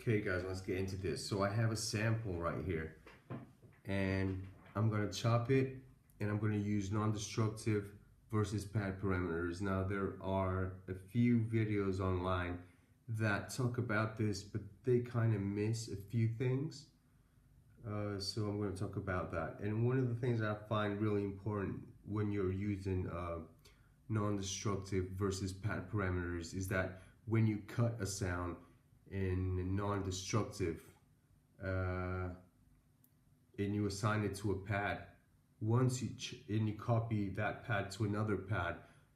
Okay guys, let's get into this. So I have a sample right here and I'm going to chop it and I'm going to use non-destructive versus pad parameters. Now there are a few videos online that talk about this, but they kind of miss a few things. So I'm going to talk about that. And one of the things I find really important when you're using non-destructive versus pad parameters is that when you cut a sound in non-destructive and you assign it to a pad, once you copy that pad to another pad,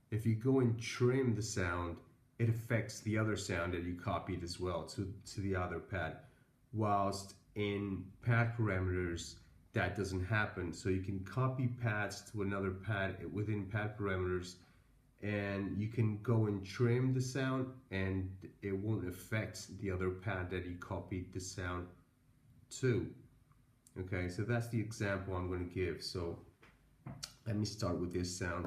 if you go and trim the sound, it affects the other sound that you copied as well to the other pad. Whilst in pad parameters, that doesn't happen. So you can copy pads to another pad within pad parameters, and you can go and trim the sound and it won't affect the other pad that you copied the sound to. Okay, so that's the example I'm going to give. So let me start with this sound.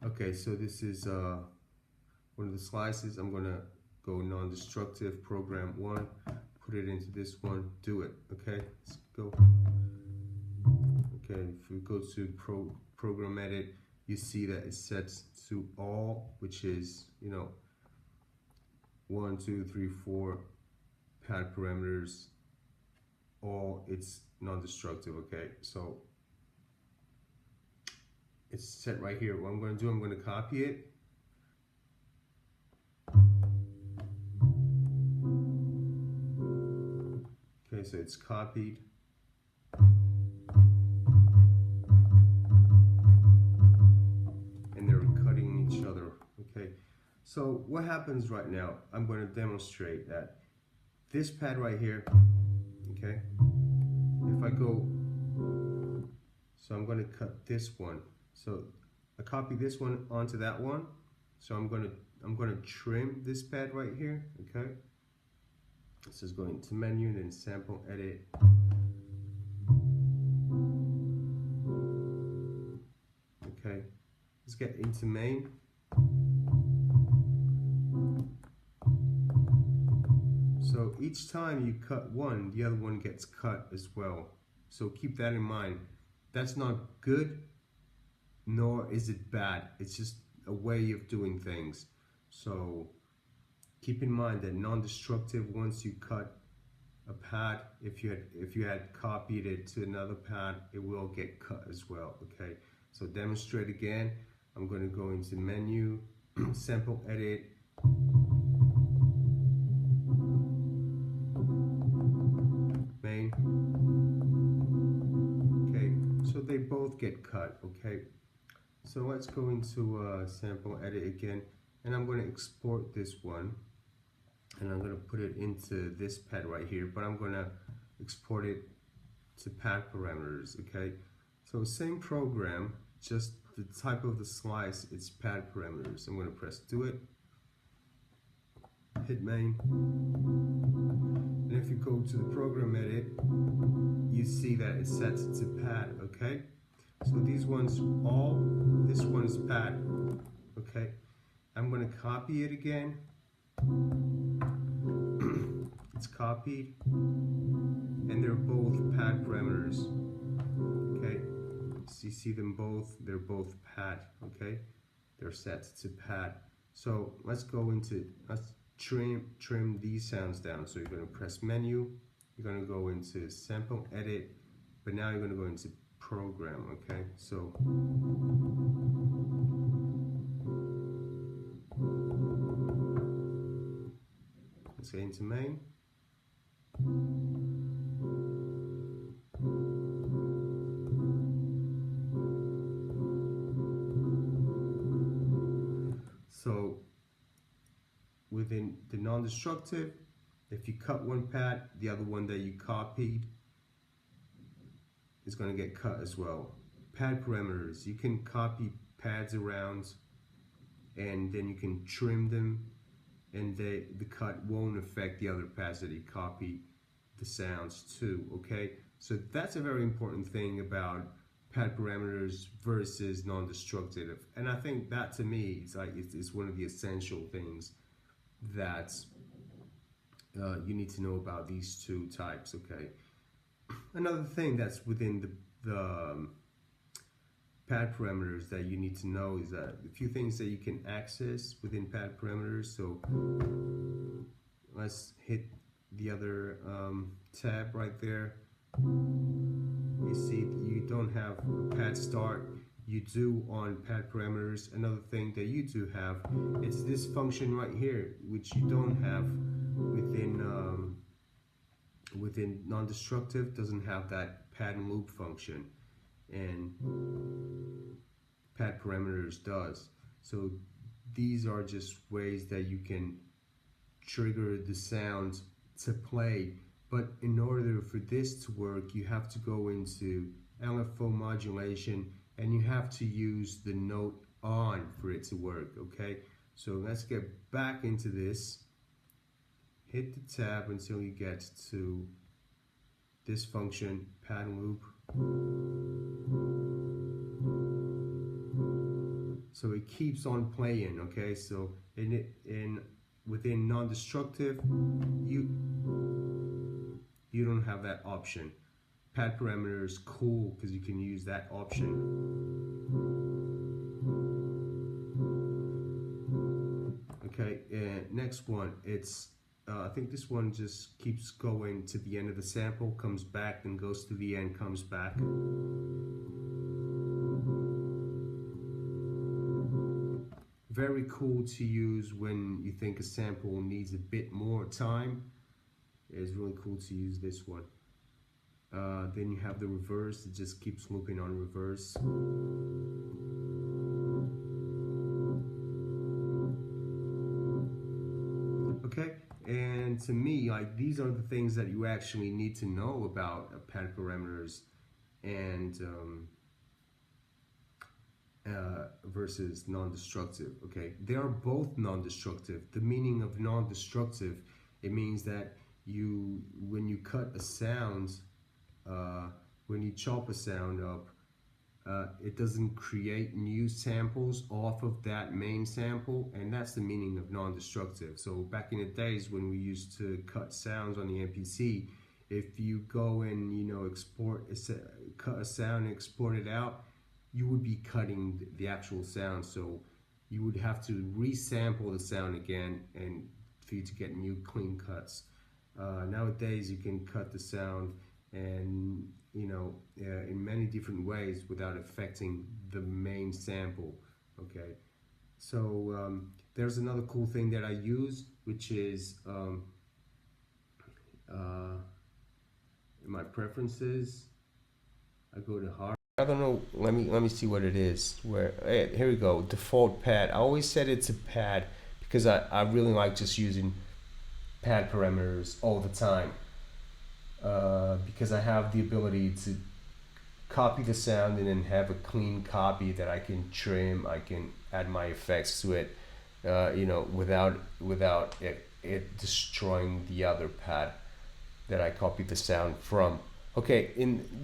Okay, so this is one of the slices. I'm going to go non-destructive, program 1, put it into this one, do it. Okay, let's go. Okay, if we go to program edit, you see that it sets to all, which is, 1, 2, 3, 4 pad parameters, all, it's non-destructive. Okay, so it's set right here. What I'm going to do, I'm going to copy it. Okay, so it's copied. And they're cutting each other. Okay, so what happens right now, I'm going to demonstrate that this pad right here, okay, if I go, so I'm going to cut this one. So I copy this one onto that one. So I'm going to trim this pad right here. Okay, this is going to menu, then sample, edit. Okay, let's get into main. So each time you cut one, the other one gets cut as well. So keep that in mind. That's not good, nor is it bad. It's just a way of doing things. So keep in mind that non-destructive, once you cut a pad, if you had copied it to another pad, it will get cut as well. Okay, so demonstrate again. I'm going to go into menu, sample, edit. Main. Okay, so they both get cut. Okay, so let's go into sample, edit again, and I'm going to export this one, and I'm going to put it into this pad right here, but I'm going to export it to pad parameters. Okay, so same program, just the type of the slice, it's pad parameters. I'm going to press do it, hit main, and if you go to the program edit, you see that it's set to pad. Okay, so these ones, this one is pad. Okay, I'm going to copy it again. It's copied, and they're both pad parameters. Okay, so you see them both, they're both pad. Okay, they're set to pad. So let's trim these sounds down. So you're going to press menu, you're going to go into sample, edit, but now you're going to go into program. Okay, so let's get into main. So within the non-destructive, if you cut one pad, the other one that you copied is going to get cut as well. Pad parameters, you can copy pads around and then you can trim them, and the cut won't affect the other pads that you copy the sounds to. Okay, so that's a very important thing about pad parameters versus non-destructive, and I think that to me is like it's one of the essential things that you need to know about these two types. Okay. Another thing that's within the pad parameters that you need to know is that a few things that you can access within pad parameters. So let's hit the other tab right there. You see you don't have pad start. You do on pad parameters. Another thing that you do have, it's this function right here, which you don't have within non-destructive. Doesn't have that pad and loop function, and pad parameters does. So these are just ways that you can trigger the sound to play. But in order for this to work, you have to go into LFO modulation and you have to use the note on for it to work. Okay, so let's get back into this. Hit the tab until you get to this function, pad and loop. So it keeps on playing. Okay, so within non-destructive, you don't have that option. Pad parameter is cool because you can use that option. Okay, and next one, it's I think this one just keeps going to the end of the sample, comes back, then goes to the end, comes back. Very cool to use when you think a sample needs a bit more time. It's really cool to use this one. Then you have the reverse, it just keeps looping on reverse. Okay, and to me, like, these are the things that you actually need to know about pad parameters and versus non-destructive. Okay, they are both non-destructive. The meaning of non-destructive, it means that when you cut a sound, when you chop a sound up, it doesn't create new samples off of that main sample, and that's the meaning of non-destructive. So back in the days when we used to cut sounds on the MPC, if you go and cut a sound and export it out, you would be cutting the actual sound. So you would have to resample the sound again and for you to get new clean cuts. Nowadays you can cut the sound and in many different ways without affecting the main sample. Okay, so there's another cool thing that I use, which is in my preferences, I go to hard. I don't know. Let me see what it is. Here we go. Default pad. I always said it's a pad because I really like just using pad parameters all the time. Because I have the ability to copy the sound and then have a clean copy that I can trim, I can add my effects to it, without it destroying the other pad that I copied the sound from. Okay,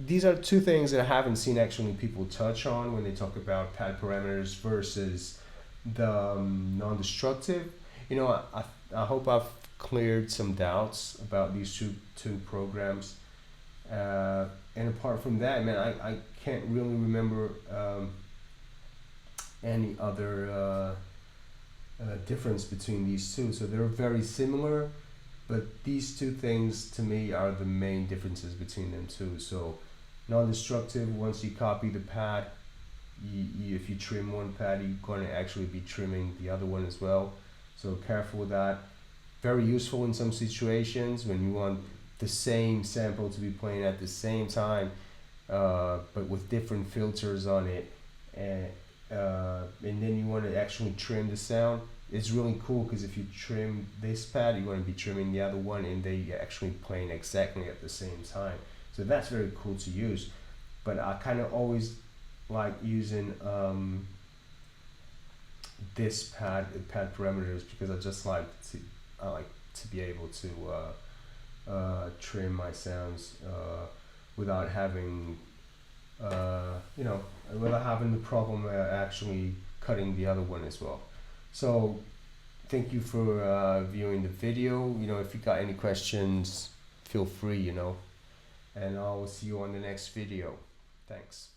these are two things that I haven't seen actually people touch on when they talk about pad parameters versus the non-destructive. I hope I've cleared some doubts about these two programs. And apart from that, man, I can't really remember any other difference between these two. So they're very similar, but these two things to me are the main differences between them two. So non-destructive, once you copy the pad, if you trim one pad, you're going to actually be trimming the other one as well. So careful with that. Very useful in some situations when you want the same sample to be playing at the same time, but with different filters on it, and then you want to actually trim the sound. It's really cool because if you trim this pad, you're going to be trimming the other one, and they actually playing exactly at the same time. So that's very cool to use. But I kind of always like using this pad parameters because I just like to be able to trim my sounds without having without having the problem actually cutting the other one as well. So thank you for viewing the video. You know, if you got any questions, feel free, you know, and I'll see you on the next video. Thanks.